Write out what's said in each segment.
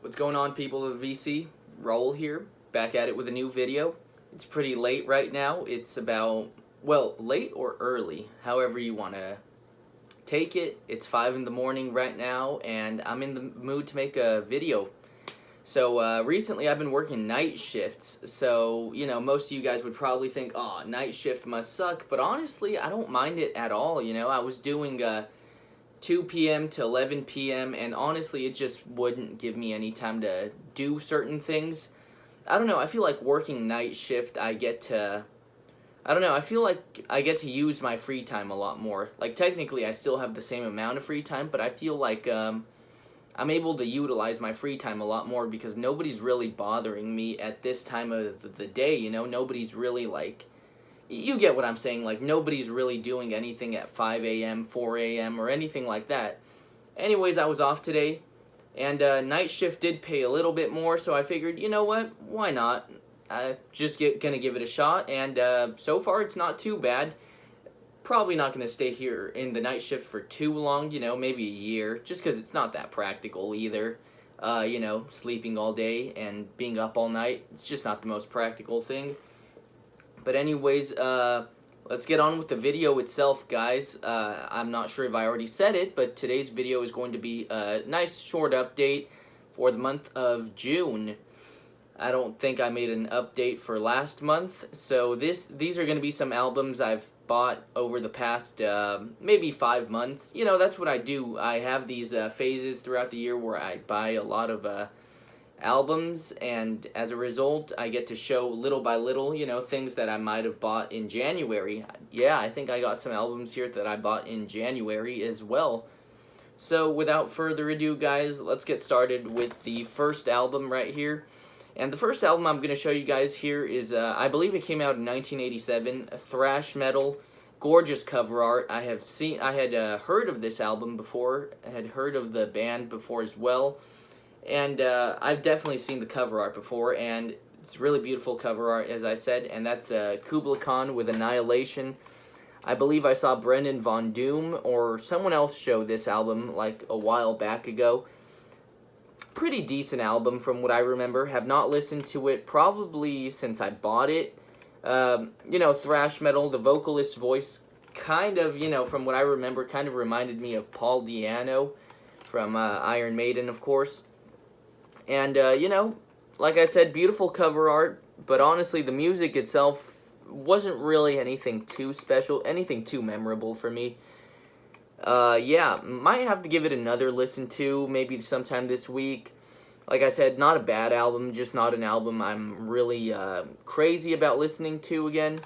What's going on, people of the VC? Raul here, back at it with a new video. It's pretty late right now. It's about, well, late or early, however you want to take it. It's 5 in the morning right now, and I'm in the mood to make a video. So recently I've been working night shifts, so, most of you guys would probably think, oh, night shift must suck, but honestly, I don't mind it at all. I was doing 2 p.m. to 11 p.m. and honestly it just wouldn't give me any time to do certain things. I don't know, I feel like working night shift I feel like I get to use my free time a lot more. Like technically I still have the same amount of free time, but I feel like I'm able to utilize my free time a lot more because nobody's really bothering me at this time of the day, nobody's really like, you get what I'm saying, like nobody's really doing anything at 5 a.m., 4 a.m., or anything like that. Anyways, I was off today, and night shift did pay a little bit more, so I figured, you know what, why not? I just gonna give it a shot, and so far it's not too bad. Probably not gonna stay here in the night shift for too long, maybe a year, just because it's not that practical either. Sleeping all day and being up all night, it's just not the most practical thing. But anyways, let's get on with the video itself, guys. I'm not sure if I already said it, but today's video is going to be a nice short update for the month of June. I don't think I made an update for last month, so these are going to be some albums I've bought over the past maybe 5 months. That's what I do. I have these phases throughout the year where I buy a lot of albums, and as a result I get to show little by little things that I might have bought in January. Yeah, I think I got some albums here that I bought in January as well. So without further ado, guys, let's get started with the first album right here. And the first album I'm going to show you guys here is I believe it came out in 1987, thrash metal, gorgeous cover art. I had heard of this album before. I had heard of the band before as well. And I've definitely seen the cover art before, and it's really beautiful cover art, as I said, and that's Kubla Khan with Annihilation. I believe I saw Brendan Von Doom or someone else show this album like a while back ago. Pretty decent album from what I remember. Have not listened to it probably since I bought it. Thrash metal, the vocalist voice kind of, from what I remember, kind of reminded me of Paul Di'Anno from Iron Maiden, of course. And, like I said, beautiful cover art, but honestly, the music itself wasn't really anything too special, anything too memorable for me. Yeah, might have to give it another listen to, maybe sometime this week. Like I said, not a bad album, just not an album I'm really crazy about listening to again.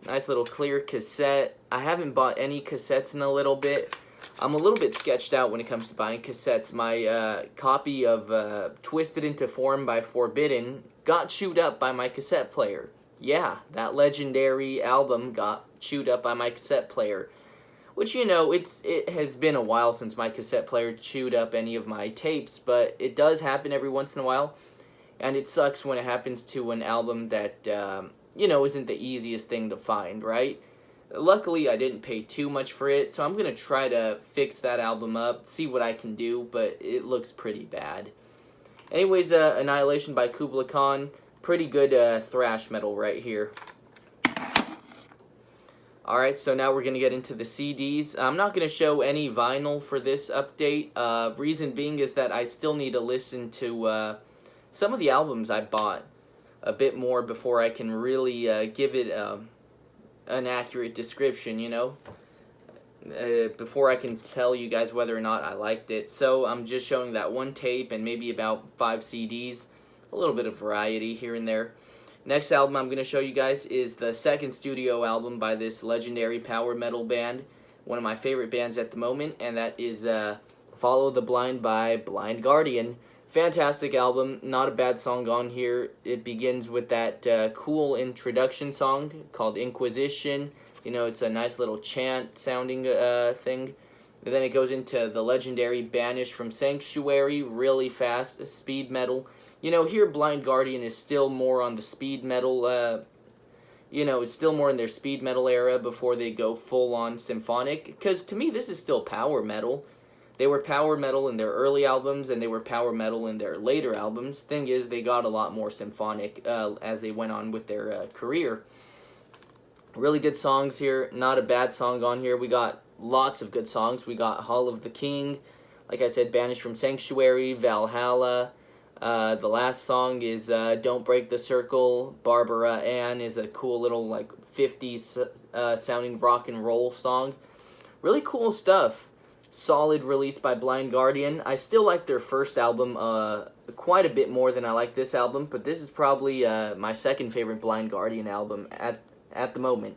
Nice little clear cassette. I haven't bought any cassettes in a little bit. I'm a little bit sketched out when it comes to buying cassettes. My copy of Twisted into Form by Forbidden got chewed up by my cassette player. Yeah, that legendary album got chewed up by my cassette player. Which, it has been a while since my cassette player chewed up any of my tapes, but it does happen every once in a while. And it sucks when it happens to an album that, isn't the easiest thing to find, right? Luckily, I didn't pay too much for it, so I'm going to try to fix that album up, see what I can do, but it looks pretty bad. Anyways, Annihilation by Kubla Khan, pretty good thrash metal right here. Alright, so now we're going to get into the CDs. I'm not going to show any vinyl for this update. Reason being is that I still need to listen to some of the albums I bought a bit more before I can really give it an accurate description, before I can tell you guys whether or not I liked it. So I'm just showing that one tape and maybe about 5 CDs, a little bit of variety here and there. Next album I'm going to show you guys is the second studio album by this legendary power metal band, one of my favorite bands at the moment, and that is Follow the Blind by Blind Guardian. Fantastic album, not a bad song on here. It begins with that cool introduction song called Inquisition. It's a nice little chant sounding thing. And then it goes into the legendary Banish from Sanctuary, really fast, speed metal. Here Blind Guardian is still more on the speed metal, it's still more in their speed metal era before they go full on symphonic. Because to me, this is still power metal. They were power metal in their early albums, and they were power metal in their later albums. Thing is, they got a lot more symphonic as they went on with their career. Really good songs here. Not a bad song on here. We got lots of good songs. We got Hall of the King. Like I said, Banished from Sanctuary, Valhalla. The last song is Don't Break the Circle. Barbara Ann is a cool little like 50s sounding rock and roll song. Really cool stuff. Solid release by Blind Guardian. I still like their first album quite a bit more than I like this album, but this is probably my second favorite Blind Guardian album at the moment.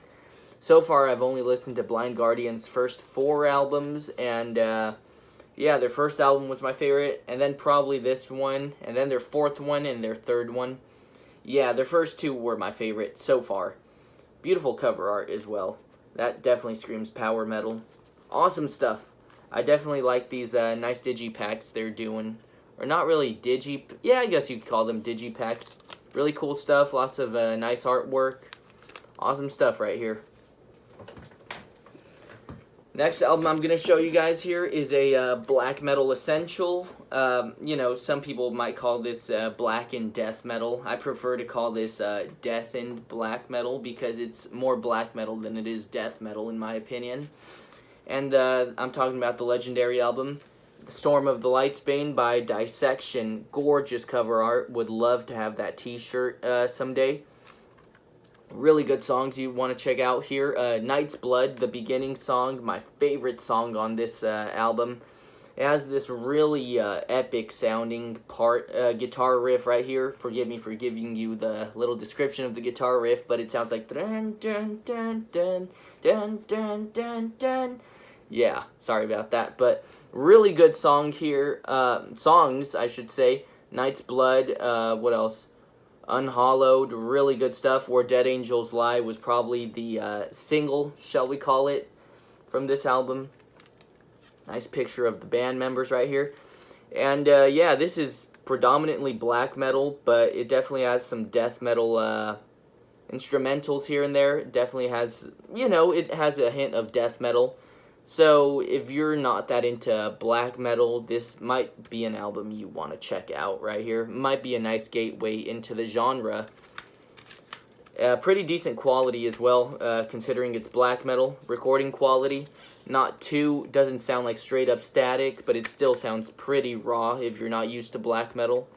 So far, I've only listened to Blind Guardian's first 4 albums, and yeah, their first album was my favorite, and then probably this one, and then their 4th one, and their 3rd one. Yeah, their first 2 were my favorite so far. Beautiful cover art as well. That definitely screams power metal. Awesome stuff. I definitely like these nice digipacks they're doing. Or not really yeah, I guess you could call them digipacks. Really cool stuff, lots of nice artwork. Awesome stuff right here. Next album I'm going to show you guys here is a black metal essential. You know, some people might call this black and death metal. I prefer to call this death and black metal because it's more black metal than it is death metal in my opinion. And I'm talking about the legendary album, The Storm of the Lightsbane by Dissection. Gorgeous cover art. Would love to have that t-shirt someday. Really good songs you want to check out here. Night's Blood, the beginning song, my favorite song on this album. It has this really epic sounding guitar riff right here. Forgive me for giving you the little description of the guitar riff, but it sounds like dun dun dun dun dun dun dun dun. Yeah, sorry about that, but really good song here. Songs, I should say. Night's Blood, what else? Unhallowed, really good stuff. Where Dead Angels Lie was probably the single, shall we call it, from this album. Nice picture of the band members right here. And yeah, this is predominantly black metal, but it definitely has some death metal instrumentals here and there. It definitely has, you know, it has a hint of death metal. So if you're not that into black metal, this might be an album you want to check out right here. Might be a nice gateway into the genre. Pretty decent quality as well, considering it's black metal. Recording quality, not too, doesn't sound like straight up static, but it still sounds pretty raw if you're not used to black metal.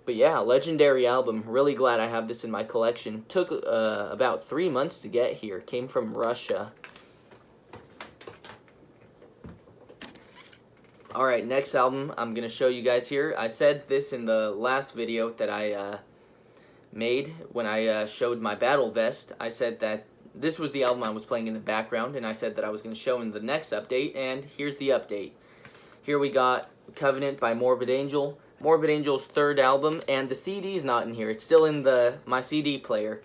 But yeah, legendary album. Really glad I have this in my collection. Took about 3 months to get here. Came from Russia. Alright, next album I'm going to show you guys here. I said this in the last video that I made when I showed my Battle Vest. I said that this was the album I was playing in the background, and I said that I was going to show in the next update, and here's the update. Here we got Covenant by Morbid Angel. Morbid Angel's 3rd album, and the CD's not in here. It's still in my CD player.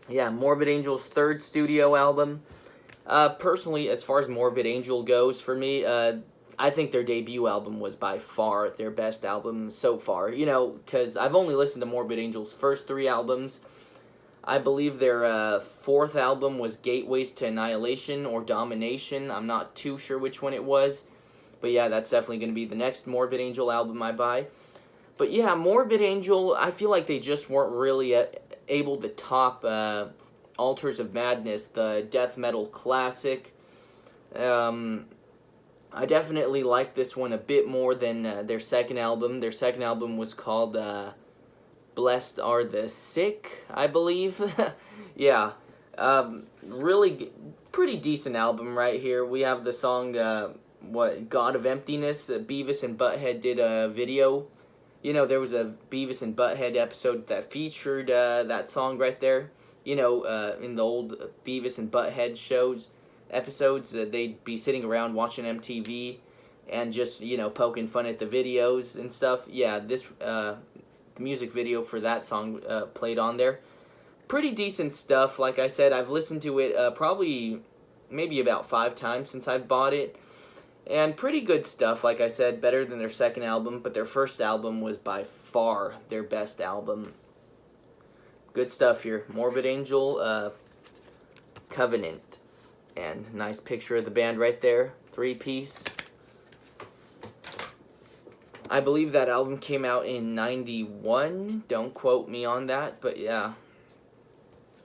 Yeah, Morbid Angel's 3rd studio album. Personally, as far as Morbid Angel goes, for me, I think their debut album was by far their best album so far. You know, because I've only listened to Morbid Angel's first 3 albums. I believe their 4th album was Gateways to Annihilation or Domination. I'm not too sure which one it was. But yeah, that's definitely going to be the next Morbid Angel album I buy. But yeah, Morbid Angel, I feel like they just weren't really able to top Altars of Madness, the death metal classic. I definitely like this one a bit more than their 2nd album. Their 2nd album was called Blessed Are the Sick, I believe. Yeah, really pretty decent album right here. We have the song, God of Emptiness. Beavis and Butthead did a video. You know, there was a Beavis and Butthead episode that featured that song right there. You know, in the old Beavis and Butthead episodes, they'd be sitting around watching MTV and just, you know, poking fun at the videos and stuff. Yeah, this the music video for that song played on there. Pretty decent stuff. Like I said, I've listened to it probably maybe about 5 times since I've bought it. And pretty good stuff, like I said, better than their 2nd album, but their 1st album was by far their best album. Good stuff here. Morbid Angel, Covenant. And nice picture of the band right there. 3-piece. I believe that album came out in '91. Don't quote me on that, but yeah.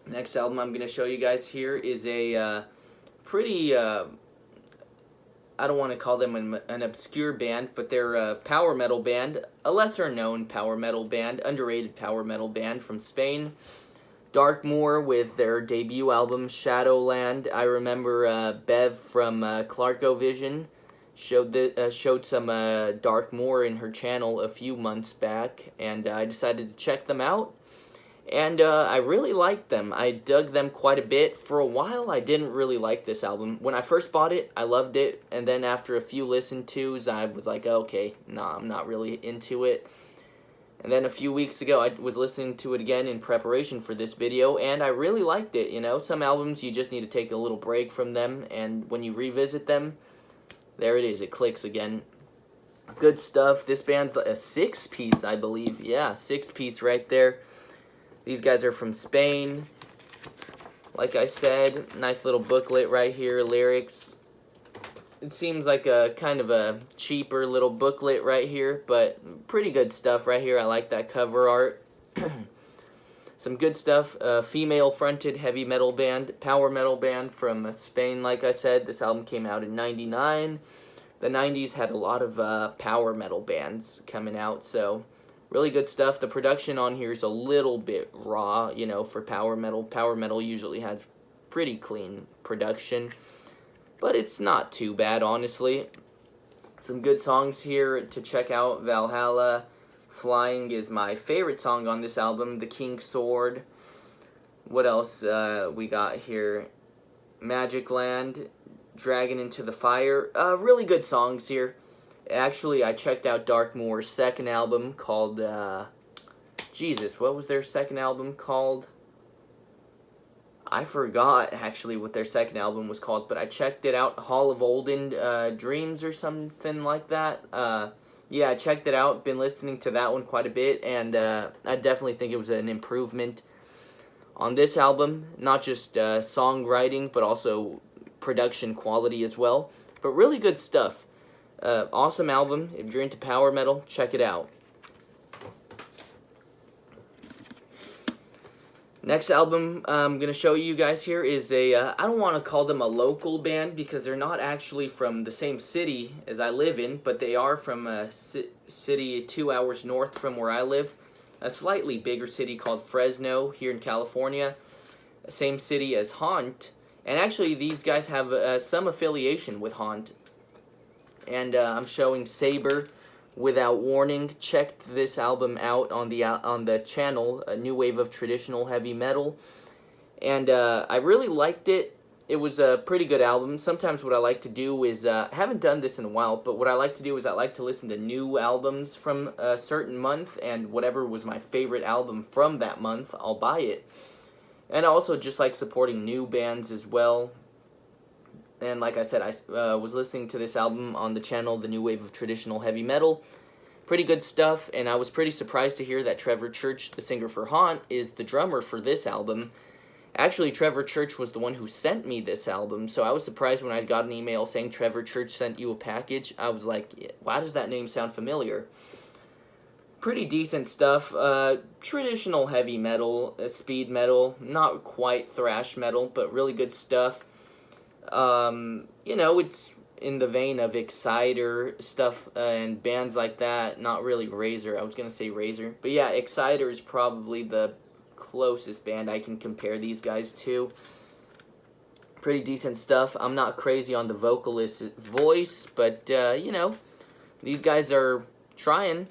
Next album I'm going to show you guys here is a pretty, I don't want to call them an obscure band, but they're a power metal band, a lesser known power metal band, underrated power metal band from Spain. Darkmoor with their debut album Shadowland. I remember Bev from Clarkovision showed some Darkmoor in her channel a few months back, and I decided to check them out. And I really liked them. I dug them quite a bit. For a while, I didn't really like this album. When I first bought it, I loved it, and then after a few listen-tos, I was like, okay, nah, I'm not really into it. And then a few weeks ago, I was listening to it again in preparation for this video, and I really liked it, you know? Some albums, you just need to take a little break from them, and when you revisit them, there it is, it clicks again. Good stuff. This band's a 6-piece, I believe. Yeah, 6-piece right there. These guys are from Spain. Like I said, nice little booklet right here, lyrics. It seems like a kind of a cheaper little booklet right here, but pretty good stuff right here. I like that cover art. Some good stuff. Female-fronted heavy metal band, power metal band from Spain, like I said. This album came out in '99. The 90s had a lot of power metal bands coming out, so really good stuff. The production on here is a little bit raw, you know, for power metal. Power metal usually has pretty clean production, but it's not too bad, honestly. Some good songs here to check out. Valhalla, Flying is my favorite song on this album. The King's Sword. What else we got here? Magic Land, Dragon into the Fire. Really good songs here. Actually, I checked out Darkmoor's second album called, Jesus, what was their second album called? I forgot, actually, what their second album was called, but I checked it out, Hall of Olden Dreams or something like that. Yeah, I checked it out, been listening to that one quite a bit, and I definitely think it was an improvement on this album. Not just songwriting, but also production quality as well. But really good stuff. Awesome album. If you're into power metal, check it out. Next album I'm going to show you guys here is I don't want to call them a local band because they're not actually from the same city as I live in, but they are from a city 2 hours north from where I live. A slightly bigger city called Fresno here in California. Same city as Haunt. And actually these guys have some affiliation with Haunt. And I'm showing Saber Without Warning. Checked this album out on the channel, A New Wave of Traditional Heavy Metal, and I really liked it. It was a pretty good album. Sometimes what I like to do is, I haven't done this in a while, but what I like to do is I like to listen to new albums from a certain month, and whatever was my favorite album from that month, I'll buy it. And I also just like supporting new bands as well. And like I said, I was listening to this album on the channel, The New Wave of Traditional Heavy Metal. Pretty good stuff, and I was pretty surprised to hear that Trevor Church, the singer for Haunt, is the drummer for this album. Actually, Trevor Church was the one who sent me this album, so I was surprised when I got an email saying Trevor Church sent you a package. I was like, why does that name sound familiar? Pretty decent stuff. Traditional heavy metal, speed metal, not quite thrash metal, but really good stuff. You know, it's in the vein of Exciter stuff and bands like that. Not really Razor. I was going to say Razor. But yeah, Exciter is probably the closest band I can compare these guys to. Pretty decent stuff. I'm not crazy on the vocalist's voice, but, you know, these guys are trying.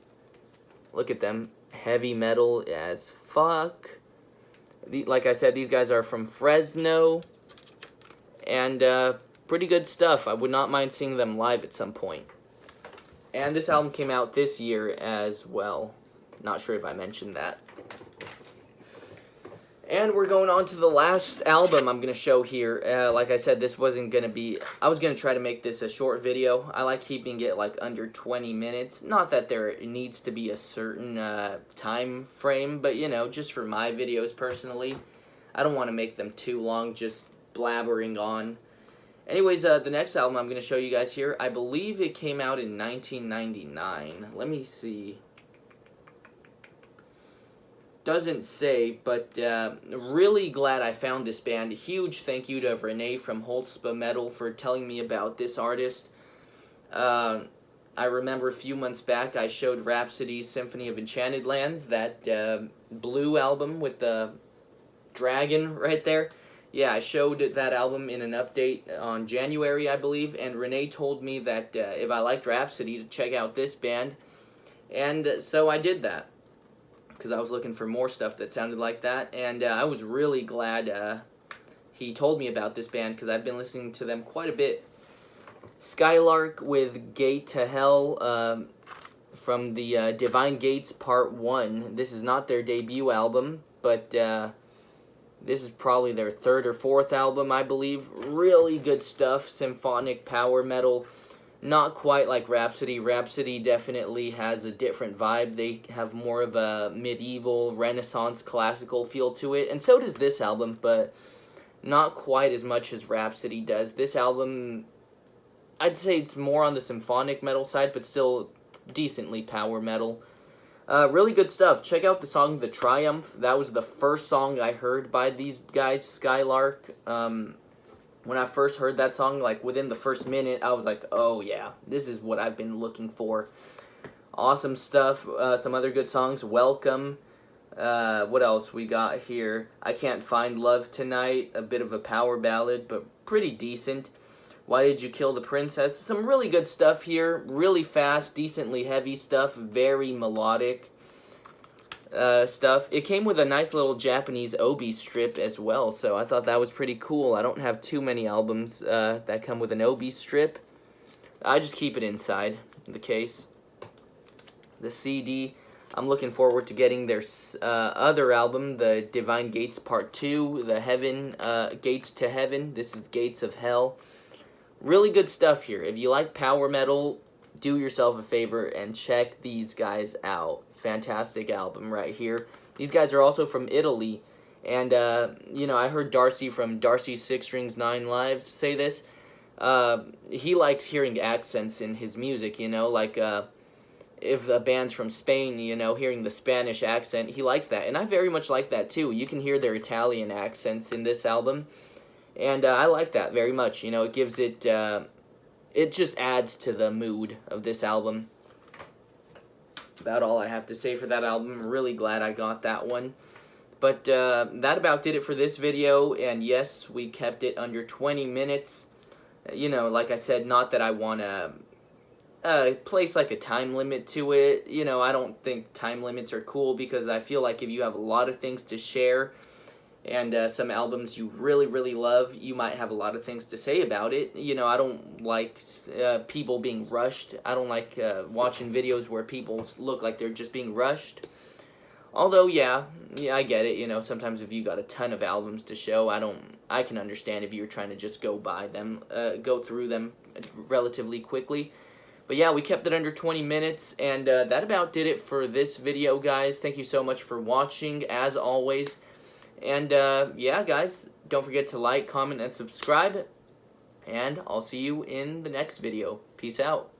Look at them. Heavy metal as fuck. Like I said, these guys are from Fresno. And pretty good stuff. I would not mind seeing them live at some point. And this album came out this year as well. Not sure if I mentioned that. And we're going on to the last album I'm going to show here. Like I said, this wasn't going to be... I was going to try to make this a short video. I like keeping it like under 20 minutes. Not that there needs to be a certain time frame, but you know, just for my videos personally, I don't want to make them too long, just blabbering on. Anyways, the next album I'm going to show you guys here, I believe it came out in 1999. Let me see. Doesn't say, but really glad I found this band. Huge thank you to Renee from Holzpa Metal for telling me about this artist. I remember a few months back I showed Rhapsody's Symphony of Enchanted Lands, that blue album with the dragon right there. Yeah, I showed that album in an update on January, I believe, and Renee told me that if I liked Rhapsody, to check out this band, and so I did that, because I was looking for more stuff that sounded like that, and I was really glad he told me about this band, because I've been listening to them quite a bit. Skylark with Gate to Hell from the Divine Gates Part 1. This is not their debut album, but this is probably their third or fourth album, I believe. Really good stuff, symphonic power metal. Not quite like Rhapsody. Rhapsody definitely has a different vibe. They have more of a medieval, Renaissance, classical feel to it. And so does this album, but not quite as much as Rhapsody does. This album, I'd say it's more on the symphonic metal side, but still decently power metal. Really good stuff. Check out the song The Triumph. That was the first song I heard by these guys, Skylark. When I first heard that song, like within the first minute, I was like, oh yeah, this is what I've been looking for. Awesome stuff. Some other good songs. Welcome. What else we got here? I Can't Find Love Tonight. A bit of a power ballad, but pretty decent. Why Did You Kill the Princess? Some really good stuff here. Really fast, decently heavy stuff. Very melodic stuff. It came with a nice little Japanese obi strip as well, so I thought that was pretty cool. I don't have too many albums that come with an obi strip. I just keep it inside the case. The CD, I'm looking forward to getting their other album, the Divine Gates Part 2, the Heaven, Gates to Heaven. This is Gates of Hell. Really good stuff here. If you like power metal, do yourself a favor and check these guys out. Fantastic album right here. These guys are also from Italy. And, you know, I heard Darcy from Darcy 6 Strings 9 Lives say this. He likes hearing accents in his music, you know, like if the band's from Spain, you know, hearing the Spanish accent, he likes that. And I very much like that too. You can hear their Italian accents in this album. And I like that very much. You know, it gives it, it just adds to the mood of this album. About all I have to say for that album. Really glad I got that one. But that about did it for this video. And yes, we kept it under 20 minutes. You know, like I said, not that I want to place like a time limit to it. You know, I don't think time limits are cool, because I feel like if you have a lot of things to share, and some albums you really, really love, you might have a lot of things to say about it. You know, I don't like people being rushed. I don't like watching videos where people look like they're just being rushed. Although, yeah, I get it. You know, sometimes if you got a ton of albums to show, I can understand if you're trying to just go through them relatively quickly. But yeah, we kept it under 20 minutes, and that about did it for this video, guys. Thank you so much for watching, as always. And, yeah, guys, don't forget to like, comment, and subscribe. And I'll see you in the next video. Peace out.